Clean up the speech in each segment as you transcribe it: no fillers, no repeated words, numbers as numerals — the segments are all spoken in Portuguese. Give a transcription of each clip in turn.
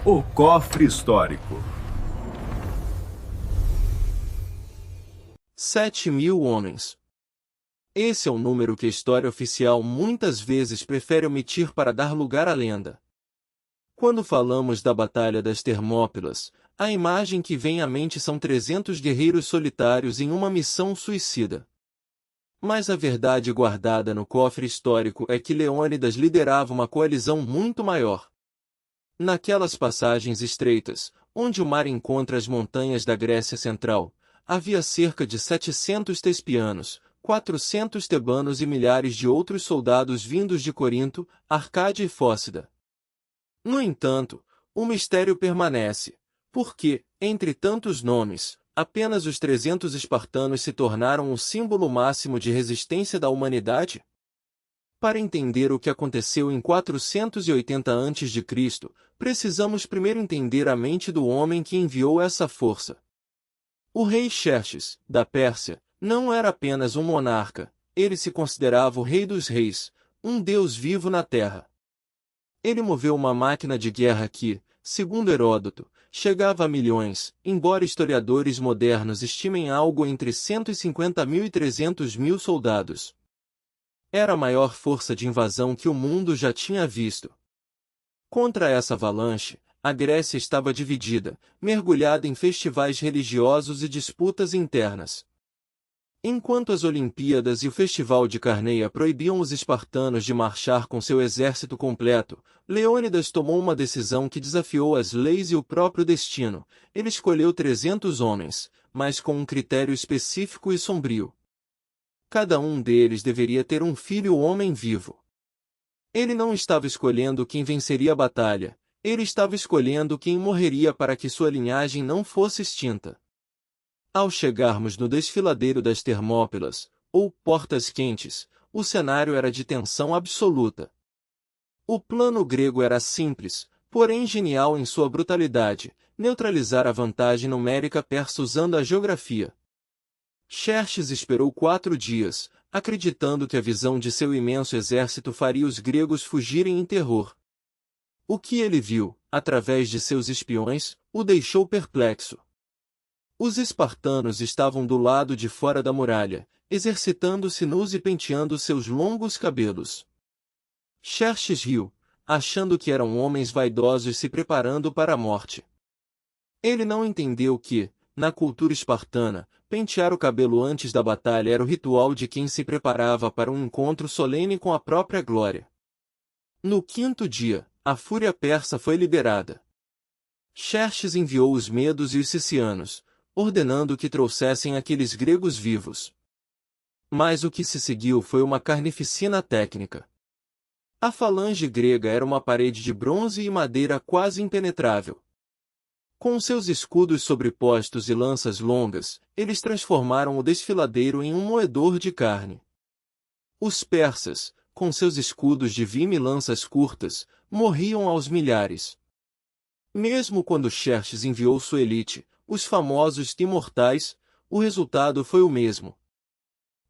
O cofre histórico. 7.000 homens. Esse é o número que a história oficial muitas vezes prefere omitir para dar lugar à lenda. Quando falamos da Batalha das Termópilas, a imagem que vem à mente são 300 guerreiros solitários em uma missão suicida. Mas a verdade guardada no cofre histórico é que Leônidas liderava uma coalizão muito maior. Naquelas passagens estreitas, onde o mar encontra as montanhas da Grécia Central, havia cerca de 700 tespianos, 400 tebanos e milhares de outros soldados vindos de Corinto, Arcádia e Fócida. No entanto, o mistério permanece, porque, entre tantos nomes, apenas os 300 espartanos se tornaram o símbolo máximo de resistência da humanidade? Para entender o que aconteceu em 480 a.C., precisamos primeiro entender a mente do homem que enviou essa força. O rei Xerxes, da Pérsia, não era apenas um monarca, ele se considerava o rei dos reis, um deus vivo na terra. Ele moveu uma máquina de guerra que, segundo Heródoto, chegava a milhões, embora historiadores modernos estimem algo entre 150.000 e 300.000 soldados. Era a maior força de invasão que o mundo já tinha visto. Contra essa avalanche, a Grécia estava dividida, mergulhada em festivais religiosos e disputas internas. Enquanto as Olimpíadas e o Festival de Carneia proibiam os espartanos de marchar com seu exército completo, Leônidas tomou uma decisão que desafiou as leis e o próprio destino. Ele escolheu 300 homens, mas com um critério específico e sombrio. Cada um deles deveria ter um filho homem vivo. Ele não estava escolhendo quem venceria a batalha, ele estava escolhendo quem morreria para que sua linhagem não fosse extinta. Ao chegarmos no desfiladeiro das Termópilas, ou Portas Quentes, o cenário era de tensão absoluta. O plano grego era simples, porém genial em sua brutalidade, neutralizar a vantagem numérica persa usando a geografia. Xerxes esperou 4 dias, acreditando que a visão de seu imenso exército faria os gregos fugirem em terror. O que ele viu, através de seus espiões, o deixou perplexo. Os espartanos estavam do lado de fora da muralha, exercitando-se nus e penteando seus longos cabelos. Xerxes riu, achando que eram homens vaidosos se preparando para a morte. Ele não entendeu que, na cultura espartana, pentear o cabelo antes da batalha era o ritual de quem se preparava para um encontro solene com a própria glória. No 5º dia, a fúria persa foi liberada. Xerxes enviou os medos e os sicianos, ordenando que trouxessem aqueles gregos vivos. Mas o que se seguiu foi uma carnificina técnica. A falange grega era uma parede de bronze e madeira quase impenetrável. Com seus escudos sobrepostos e lanças longas, eles transformaram o desfiladeiro em um moedor de carne. Os persas, com seus escudos de vime e lanças curtas, morriam aos milhares. Mesmo quando Xerxes enviou sua elite, os famosos imortais, o resultado foi o mesmo.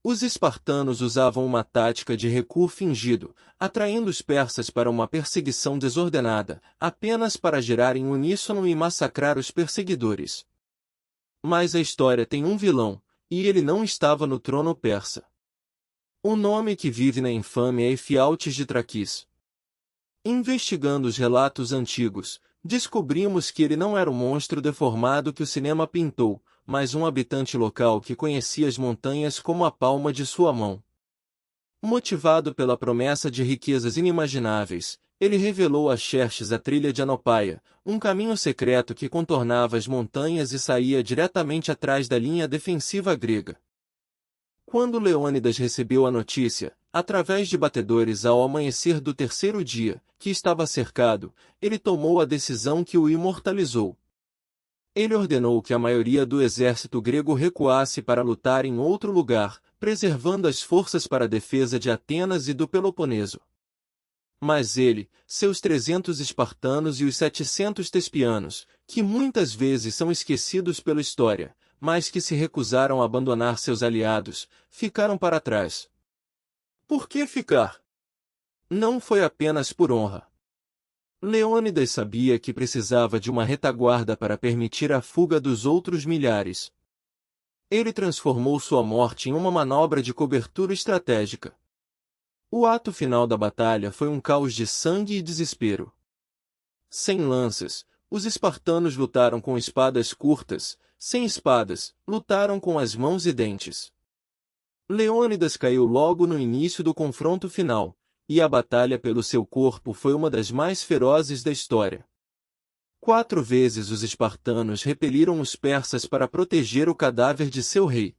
Os espartanos usavam uma tática de recuo fingido, atraindo os persas para uma perseguição desordenada, apenas para girar em uníssono e massacrar os perseguidores. Mas a história tem um vilão, e ele não estava no trono persa. O nome que vive na infâmia é Efialtes de Traquis. Investigando os relatos antigos, descobrimos que ele não era o monstro deformado que o cinema pintou, mas um habitante local que conhecia as montanhas como a palma de sua mão. Motivado pela promessa de riquezas inimagináveis, ele revelou a Xerxes a trilha de Anopaia, um caminho secreto que contornava as montanhas e saía diretamente atrás da linha defensiva grega. Quando Leônidas recebeu a notícia, através de batedores ao amanhecer do 3º dia, que estava cercado, ele tomou a decisão que o imortalizou. Ele ordenou que a maioria do exército grego recuasse para lutar em outro lugar, preservando as forças para a defesa de Atenas e do Peloponeso. Mas ele, seus 300 espartanos e os 700 tespianos, que muitas vezes são esquecidos pela história, mas que se recusaram a abandonar seus aliados, ficaram para trás. Por que ficar? Não foi apenas por honra. Leônidas sabia que precisava de uma retaguarda para permitir a fuga dos outros milhares. Ele transformou sua morte em uma manobra de cobertura estratégica. O ato final da batalha foi um caos de sangue e desespero. Sem lanças, os espartanos lutaram com espadas curtas; sem espadas, lutaram com as mãos e dentes. Leônidas caiu logo no início do confronto final, e a batalha pelo seu corpo foi uma das mais ferozes da história. 4 vezes os espartanos repeliram os persas para proteger o cadáver de seu rei.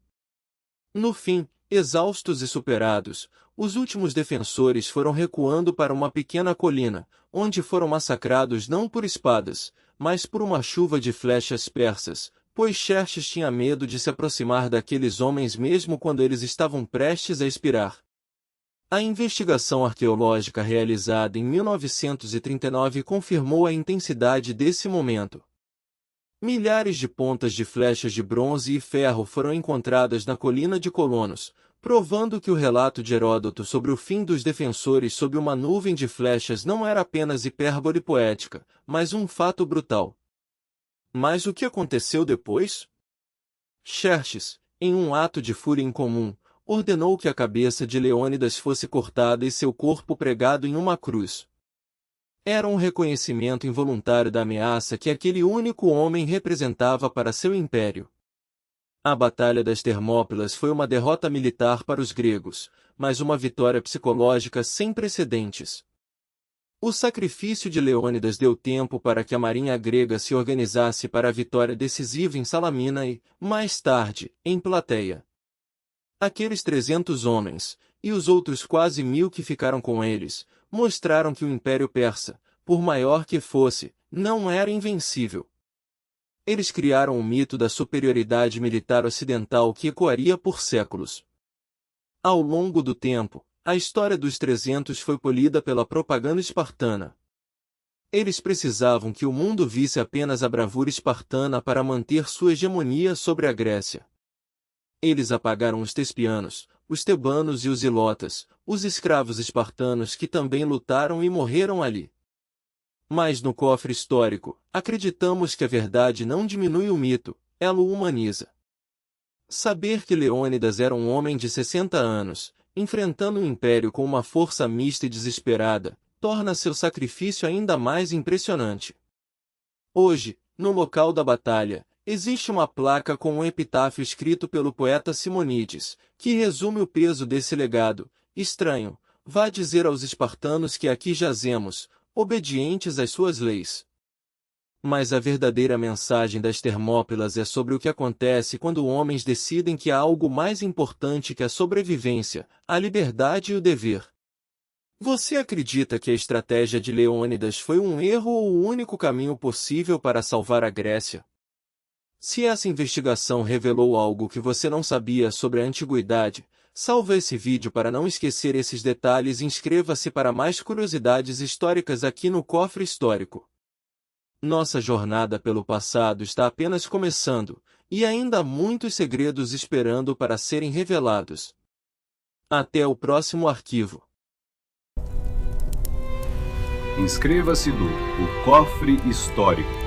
No fim, exaustos e superados, os últimos defensores foram recuando para uma pequena colina, onde foram massacrados não por espadas, mas por uma chuva de flechas persas, pois Xerxes tinha medo de se aproximar daqueles homens mesmo quando eles estavam prestes a expirar. A investigação arqueológica realizada em 1939 confirmou a intensidade desse momento. Milhares de pontas de flechas de bronze e ferro foram encontradas na colina de Colonos, provando que o relato de Heródoto sobre o fim dos defensores sob uma nuvem de flechas não era apenas hipérbole poética, mas um fato brutal. Mas o que aconteceu depois? Xerxes, em um ato de fúria incomum, ordenou que a cabeça de Leônidas fosse cortada e seu corpo pregado em uma cruz. Era um reconhecimento involuntário da ameaça que aquele único homem representava para seu império. A Batalha das Termópilas foi uma derrota militar para os gregos, mas uma vitória psicológica sem precedentes. O sacrifício de Leônidas deu tempo para que a marinha grega se organizasse para a vitória decisiva em Salamina e, mais tarde, em Plateia. Aqueles 300 homens, e os outros quase 1000 que ficaram com eles, mostraram que o Império Persa, por maior que fosse, não era invencível. Eles criaram o mito da superioridade militar ocidental que ecoaria por séculos. Ao longo do tempo, a história dos 300 foi polida pela propaganda espartana. Eles precisavam que o mundo visse apenas a bravura espartana para manter sua hegemonia sobre a Grécia. Eles apagaram os tespianos, os tebanos e os ilotas, os escravos espartanos que também lutaram e morreram ali. Mas no cofre histórico, acreditamos que a verdade não diminui o mito, ela o humaniza. Saber que Leônidas era um homem de 60 anos, enfrentando um império com uma força mista e desesperada, torna seu sacrifício ainda mais impressionante. Hoje, no local da batalha, existe uma placa com um epitáfio escrito pelo poeta Simonides, que resume o peso desse legado. Estranho, vá dizer aos espartanos que aqui jazemos, obedientes às suas leis. Mas a verdadeira mensagem das Termópilas é sobre o que acontece quando homens decidem que há algo mais importante que a sobrevivência, a liberdade e o dever. Você acredita que a estratégia de Leônidas foi um erro ou o único caminho possível para salvar a Grécia? Se essa investigação revelou algo que você não sabia sobre a antiguidade, salva esse vídeo para não esquecer esses detalhes e inscreva-se para mais curiosidades históricas aqui no Cofre Histórico. Nossa jornada pelo passado está apenas começando, e ainda há muitos segredos esperando para serem revelados. Até o próximo arquivo. Inscreva-se no O Cofre Histórico.